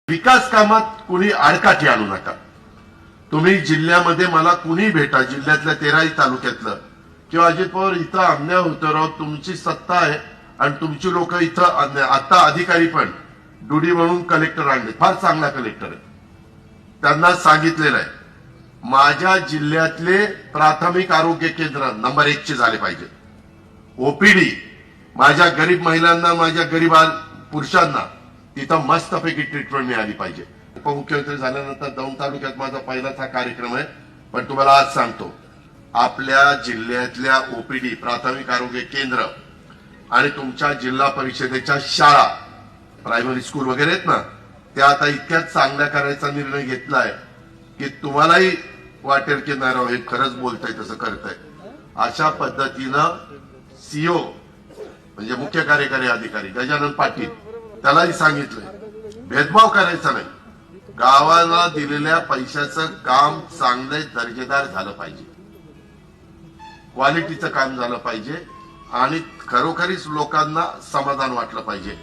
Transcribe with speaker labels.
Speaker 1: विकास कामात कुणी आडकाठी आणू नका। तुम्ही जिल्ह्यामध्ये मला कुणी भेटा, जिल्ह्यातल्या 13 तालुक्यातलं, किंवा अजित पवार इथं अन्याय होतो राव, तुमची सत्ता आहे आणि तुमची लोक इथं आता अधिकारी पण डुडी म्हणून कलेक्टर आणले, फार चांगला कलेक्टर आहे, त्यांना सांगितलेलं आहे माझ्या जिल्ह्यातले प्राथमिक आरोग्य केंद्र नंबर 1 चे झाले पाहिजे। ओपीडी माझ्या गरीब महिलांना, माझ्या गरीब पुरुषांना तिथं मस्तपैकी ट्रीटमेंट मिळाली पाहिजे। उपमुख्यमंत्री झाल्यानंतर दौंड तालुक्यात माझा पहिलाच हा कार्यक्रम आहे, पण तुम्हाला आज सांगतो आपल्या जिल्ह्यातल्या ओपीडी प्राथमिक आरोग्य केंद्र आणि तुमच्या जिल्हा परिषदेच्या शाळा प्रायमरी स्कूल वगैरे आहेत ना, त्या आता इतक्या चांगल्या करायचा निर्णय घेतलाय की तुम्हालाही वाटेल की नाही राव हे खरंच बोलताय तसं करताय। अशा पद्धतीनं सीओ म्हणजे मुख्य कार्यकारी अधिकारी गजानन पाटील त्यालाही सांगितलंय भेदभाव करायचा नाही, गावाला दिलेल्या पैशाचं काम चांगले दर्जेदार झालं पाहिजे, क्वालिटीचं काम झालं पाहिजे आणि खरोखरीच लोकांना समाधान वाटलं पाहिजे।